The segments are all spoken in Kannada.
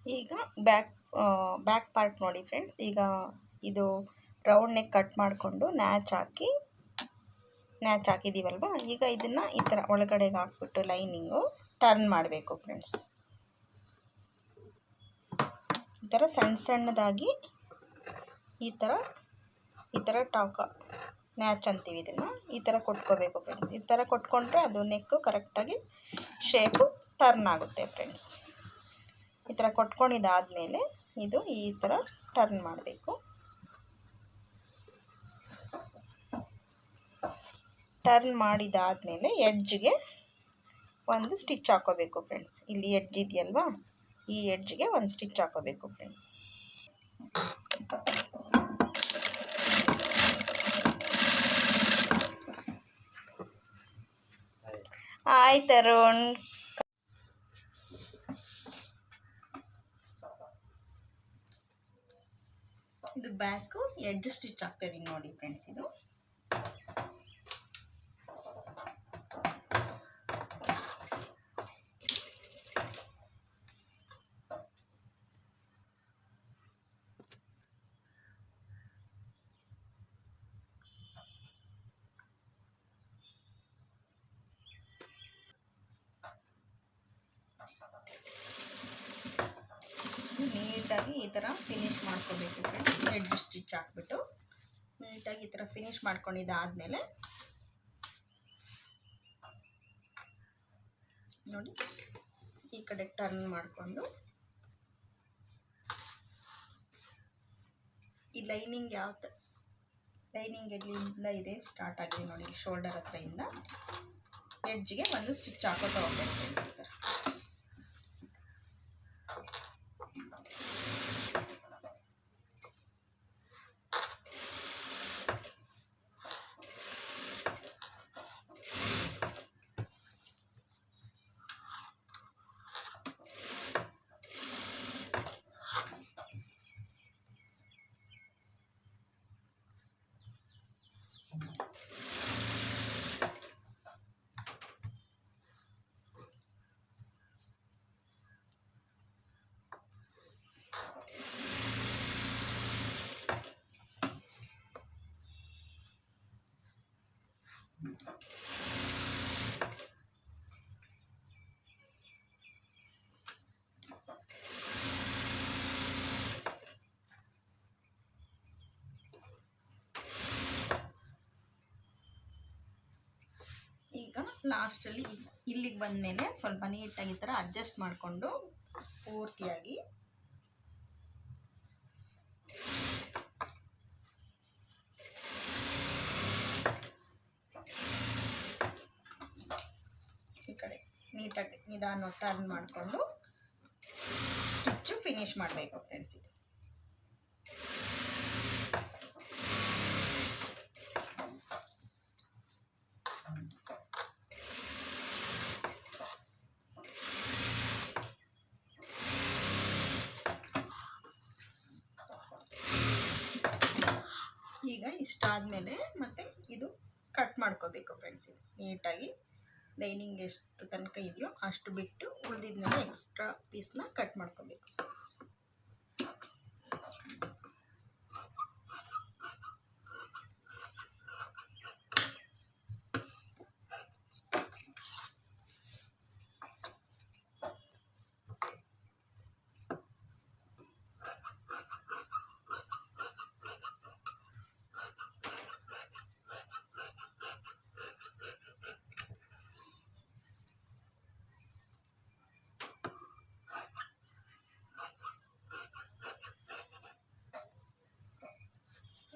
ಈಗ ಬ್ಯಾಕ್ ಪಾರ್ಟ್ ನೋಡಿ ಫ್ರೆಂಡ್ಸ್. ಈಗ ಇದು ರೌಂಡ್ ನೆಕ್ ಕಟ್ ಮಾಡಿಕೊಂಡು ನ್ಯಾಚ್ ಹಾಕಿದ್ದೀವಲ್ವ. ಈಗ ಇದನ್ನು ಈ ಥರ ಒಳಗಡೆಗೆ ಹಾಕ್ಬಿಟ್ಟು ಲೈನಿಂಗು ಟರ್ನ್ ಮಾಡಬೇಕು ಫ್ರೆಂಡ್ಸ್. ಈ ಥರ ಸಣ್ಣದಾಗಿ ಈ ಥರ ನ್ಯಾಚ್ ಅಂತೀವಿ ಇದನ್ನು. ಈ ಥರ ಕೊಟ್ಕೋಬೇಕು ಫ್ರೆಂಡ್ಸ್. ಈ ಥರ ಕೊಟ್ಕೊಂಡ್ರೆ ಅದು ನೆಕ್ಕು ಕರೆಕ್ಟಾಗಿ ಶೇಪು ಟರ್ನ್ ಆಗುತ್ತೆ ಫ್ರೆಂಡ್ಸ್. ಈ ಥರ ಕೊಟ್ಕೊಂಡಿದ್ದಾದಮೇಲೆ ಇದು ಈ ಥರ ಟರ್ನ್ ಮಾಡಬೇಕು. ಟರ್ನ್ ಮಾಡಿದಾದಮೇಲೆ ಎಡ್ಜ್ಗೆ ಒಂದು ಸ್ಟಿಚ್ ಹಾಕೋಬೇಕು ಫ್ರೆಂಡ್ಸ್. ಇಲ್ಲಿ ಎಡ್ಜ್ ಇದೆಯಲ್ವಾ, ಈ ಎಡ್ಜ್ಗೆ ಒಂದು ಸ್ಟಿಚ್ ಹಾಕೋಬೇಕು ಫ್ರೆಂಡ್ಸ್. ಆಯ್ತು ಅರುಣ್. ಇದು ಬ್ಯಾಕು ಎಡ್ಜ್ ಸ್ಟಿಚ್ ಆಗ್ತಾ ಇದೀನಿ ನೋಡಿ ಫ್ರೆಂಡ್ಸ್. ಇದು ನೀಟಾಗಿ ಈ ಥರ ಫಿನಿಶ್ ಮಾಡ್ಕೋಬೇಕು ಫ್ರೆಂಡ್ಸ್. ಎಡ್ಜ್ ಸ್ಟಿಚ್ ಹಾಕ್ಬಿಟ್ಟು ನೀಟಾಗಿ ಈ ಥರ ಫಿನಿಶ್ ಮಾಡ್ಕೊಂಡಿದ್ದಾದಮೇಲೆ ನೋಡಿ ಈ ಕಡೆ ಟರ್ನ್ ಮಾಡಿಕೊಂಡು ಈ ಲೈನಿಂಗ್ ಲೈನಿಂಗ್ ಎಲ್ಲಿಂದ ಇದೆ ಸ್ಟಾರ್ಟ್ ಆಗಿದೆ ನೋಡಿ, ಶೋಲ್ಡರ್ ಹತ್ರದಿಂದ ಎಡ್ಜ್ಗೆ ಒಂದು ಸ್ಟಿಚ್ ಹಾಕೋತಾ ಹೋಗ್ಬೇಕು ಫ್ರೆಂಡ್ಸ್. ಈ ಥರ ಈಗ ಲಾಸ್ಟಲ್ಲಿ ಇಲ್ಲಿಗೆ ಬಂದಮೇಲೆ ಸ್ವಲ್ಪ ನೀಟಾಗಿ ಈ ಥರ ಅಡ್ಜಸ್ಟ್ ಮಾಡಿಕೊಂಡು ಪೂರ್ತಿಯಾಗಿ ಈ ಕಡೆ ನೀಟಾಗಿ ನಿಧಾನ ಟರ್ನ್ ಮಾಡಿಕೊಂಡು ಸ್ಟಿಚ್ಚು ಫಿನಿಶ್ ಮಾಡಬೇಕು ಫ್ರೆಂಡ್ಸ್. ಇದು ಈಗ ಇಷ್ಟಾದಮೇಲೆ ಮತ್ತೆ ಇದು ಕಟ್ ಮಾಡ್ಕೋಬೇಕು ಫ್ರೆಂಡ್ಸ್. ಇದು ನೀಟಾಗಿ ಲೈನಿಂಗ್ ಎಷ್ಟು ತನಕ ಇದೆಯೋ ಅಷ್ಟು ಬಿಟ್ಟು ಉಳಿದಿದ್ಮೇಲೆ ಎಕ್ಸ್ಟ್ರಾ ಪೀಸ್ನ ಕಟ್ ಮಾಡ್ಕೋಬೇಕು ಫ್ರೆಂಡ್ಸ್.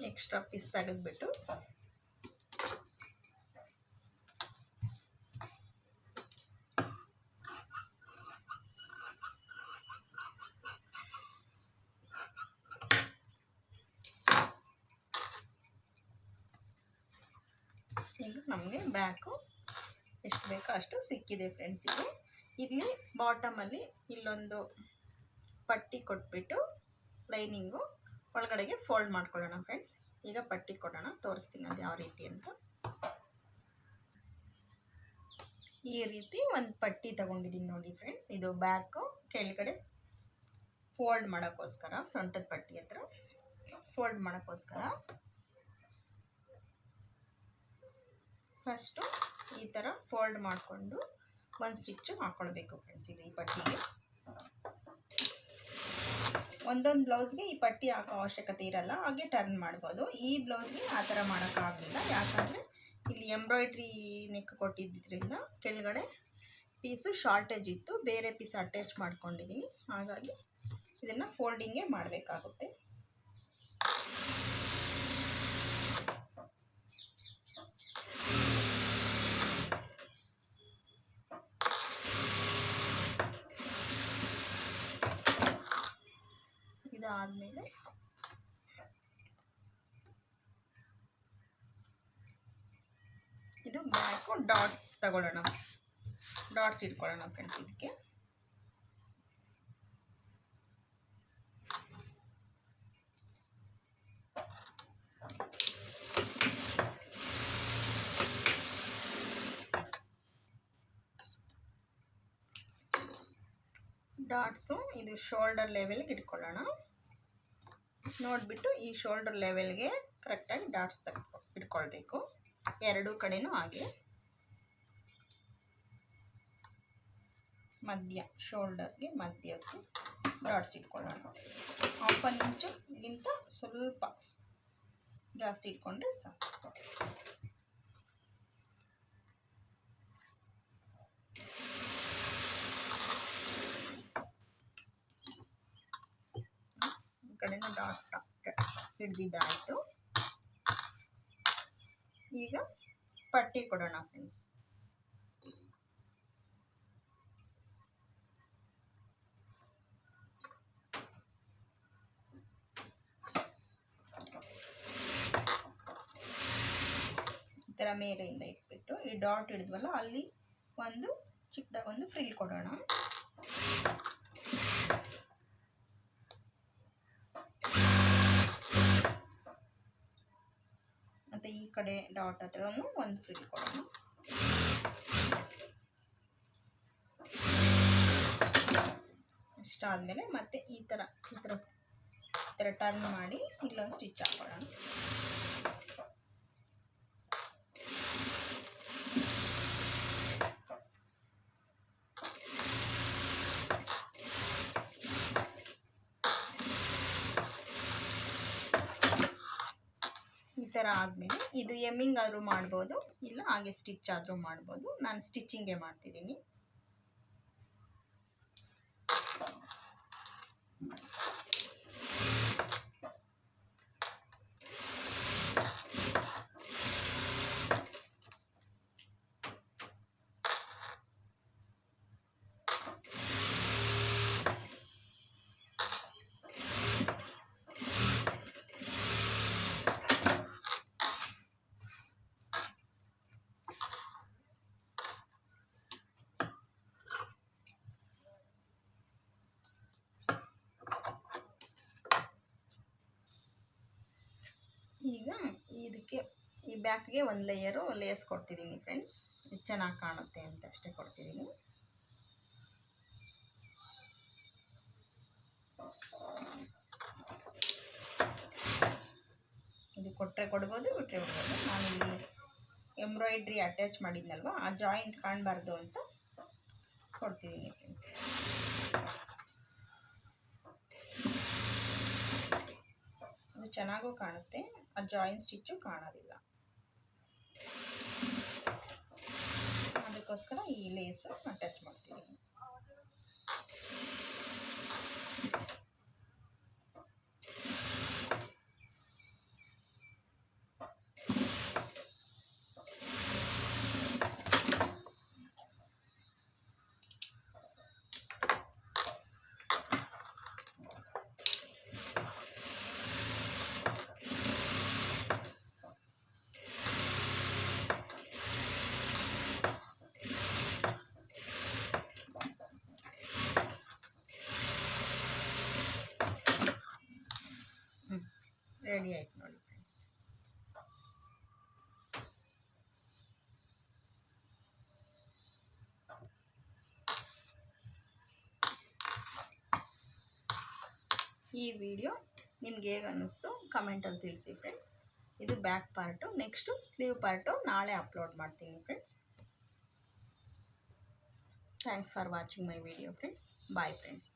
ಎಕ್ಸ್ಟ್ರಾ ಪೀಸ್ ತೆಗೆದ್ಬಿಟ್ಟು ಈಗ ನಮಗೆ ಬ್ಯಾಕು ಎಷ್ಟು ಬೇಕೋ ಅಷ್ಟು ಸಿಕ್ಕಿದೆ ಫ್ರೆಂಡ್ಸ್. ಇದು ಇಲ್ಲಿ ಬಾಟಮಲ್ಲಿ ಇಲ್ಲೊಂದು ಪಟ್ಟಿ ಕೊಟ್ಬಿಟ್ಟು ಲೈನಿಂಗು ಒಳಗಡೆಗೆ ಫೋಲ್ಡ್ ಮಾಡ್ಕೊಳ್ಳೋಣ ಫ್ರೆಂಡ್ಸ್. ಈಗ ಪಟ್ಟಿ ಕೊಡೋಣ, ತೋರಿಸ್ತೀನಿ ಅದು ಯಾವ ರೀತಿ ಅಂತ. ಈ ರೀತಿ ಒಂದು ಪಟ್ಟಿ ತಗೊಂಡಿದ್ದೀನಿ ನೋಡಿ ಫ್ರೆಂಡ್ಸ್. ಇದು ಬ್ಯಾಕು ಕೆಳಗಡೆ ಫೋಲ್ಡ್ ಮಾಡೋಕ್ಕೋಸ್ಕರ ಸೊಂಟದ ಪಟ್ಟಿ ಹತ್ರ ಫೋಲ್ಡ್ ಮಾಡೋಕ್ಕೋಸ್ಕರ ಫಸ್ಟು ಈ ಥರ ಫೋಲ್ಡ್ ಮಾಡಿಕೊಂಡು ಒಂದು ಸ್ಟಿಚ್ಚು ಹಾಕ್ಕೊಳ್ಬೇಕು ಫ್ರೆಂಡ್ಸ್. ಇದು ಈ ಪಟ್ಟಿಗೆ ಒಂದೊಂದು ಬ್ಲೌಸ್ಗೆ ಈ ಪಟ್ಟಿ ಹಾಕೋ ಅವಶ್ಯಕತೆ ಇರಲ್ಲ, ಹಾಗೆ ಟರ್ನ್ ಮಾಡ್ಬೋದು. ಈ ಬ್ಲೌಸ್ಗೆ ಆ ಥರ ಮಾಡೋಕ್ಕಾಗಲಿಲ್ಲ, ಯಾಕಂದರೆ ಇಲ್ಲಿ ಎಂಬ್ರಾಯ್ಡ್ರಿ ನೆಕ್ ಕೊಟ್ಟಿದ್ದರಿಂದ ಕೆಳಗಡೆ ಪೀಸು ಶಾರ್ಟೇಜ್ ಇತ್ತು, ಬೇರೆ ಪೀಸ್ ಅಟ್ಯಾಚ್ ಮಾಡ್ಕೊಂಡಿದ್ದೀನಿ. ಹಾಗಾಗಿ ಇದನ್ನು ಫೋಲ್ಡಿಂಗೇ ಮಾಡಬೇಕಾಗುತ್ತೆ. ಇದಾದಮೇಲೆ ಇದು ಬ್ಯಾಕು ಡಾಟ್ಸ್ ತಗೊಳ್ಳೋಣ, ಡಾಟ್ಸ್ ಇಟ್ಕೊಳ್ಳೋಣ ಫ್ರೆಂಡ್ಸ್. ಇದಕ್ಕೆ ಡಾಟ್ಸು ಇದು ಶೋಲ್ಡರ್ ಲೆವೆಲ್ಗೆ ಇಟ್ಕೊಳ್ಳೋಣ. ನೋಡಿಬಿಟ್ಟು ಈ ಶೋಲ್ಡರ್ ಲೆವೆಲ್ಗೆ ಕರೆಕ್ಟಾಗಿ ಡಾಟ್ಸ್ ಇಟ್ಕೊಳ್ಬೇಕು, ಎರಡೂ ಕಡೆನೂ ಹಾಗೆ. ಮಧ್ಯ ಶೋಲ್ಡರ್ಗೆ ಮಧ್ಯಕ್ಕೆ ಡಾಟ್ಸ್ ಇಟ್ಕೊಳ್ಳೋಣ. 1/2 ಇಂಚಿಗಿಂತ ಸ್ವಲ್ಪ ಜಾಸ್ತಿ ಇಟ್ಕೊಂಡ್ರೆ ಸಾಕು. ಕಡೆನೂ ಡಾಟ್ ಹಿಡ್ದಿದ್ದಾಯಿತು. ಈಗ ಪಟ್ಟಿ ಕೊಡೋಣ ಫ್ರೆಂಡ್ಸ್. ಈ ಥರ ಮೇಲೆಯಿಂದ ಇಟ್ಬಿಟ್ಟು ಈ ಡಾಟ್ ಹಿಡಿದ್ವಲ್ಲ ಅಲ್ಲಿ ಒಂದು ಚಿಕ್ಕದಾಗಿ ಒಂದು ಫ್ರಿಲ್ ಕೊಡೋಣ. ಮತ್ತು ಈ ಕಡೆ ಡಾಟ್ ಹತ್ರನೂ ಒಂದು ಫ್ರಿಲ್ ಕೊಡೋಣ. ಇಷ್ಟಾದಮೇಲೆ ಮತ್ತೆ ಈ ಥರ ಟರ್ನ್ ಮಾಡಿ ಇಲ್ಲೊಂದು ಸ್ಟಿಚ್ ಹಾಕೊಳ್ಳೋಣ. ಈ ಥರ ಆದಮೇಲೆ ಇದು ಎಮ್ಮಿಂಗ್ ಆದರೂ ಮಾಡ್ಬೋದು, ಇಲ್ಲ ಹಾಗೆ ಸ್ಟಿಚ್ ಆದರೂ ಮಾಡ್ಬೋದು. ನಾನು ಸ್ಟಿಚ್ಚಿಂಗೇ ಮಾಡ್ತಿದ್ದೀನಿ. ಈಗ ಇದಕ್ಕೆ ಈ ಬ್ಯಾಕ್ಗೆ ಒಂದು ಲೇಯರು ಲೇಸ್ ಕೊಡ್ತಿದ್ದೀನಿ ಫ್ರೆಂಡ್ಸ್. ಇದು ಚೆನ್ನಾಗಿ ಕಾಣುತ್ತೆ ಅಂತ ಅಷ್ಟೇ ಕೊಡ್ತಿದ್ದೀನಿ. ಇದು ಕೊಟ್ಟರೆ ಕೊಡ್ಬೋದು, ಬಿಟ್ಟರೆ ಬಿಡ್ಬೋದು. ನಾನಿಲ್ಲಿ ಎಂಬ್ರಾಯ್ಡ್ರಿ ಅಟ್ಯಾಚ್ ಮಾಡಿದ್ನಲ್ವ, ಆ ಜಾಯಿಂಟ್ ಕಾಣಬಾರ್ದು ಅಂತ ಕೊಡ್ತಿದ್ದೀನಿ ಫ್ರೆಂಡ್ಸ್. ಇದು ಚೆನ್ನಾಗೂ ಕಾಣುತ್ತೆ, ಆ ಜಾಯಿಂಟ್ ಸ್ಟಿಚ್ಚು ಕಾಣೋದಿಲ್ಲ. ಅದಕ್ಕೋಸ್ಕರ ಈ ಲೇಸು ಅಟ್ಯಾಚ್ ಮಾಡ್ತೀನಿ. ರೆಡಿ ಆಯ್ತು ನೋಡಿ ಫ್ರೆಂಡ್ಸ್. ಈ ವಿಡಿಯೋ ನಿಮ್ಗೆ ಹೇಗೆ ಅನ್ನಿಸ್ತು ಕಮೆಂಟಲ್ಲಿ ತಿಳಿಸಿ ಫ್ರೆಂಡ್ಸ್. ಇದು back part. Next sleeve part ನಾಳೆ ಅಪ್ಲೋಡ್ ಮಾಡ್ತೀನಿ friends. Thanks for watching my video friends. Bye friends.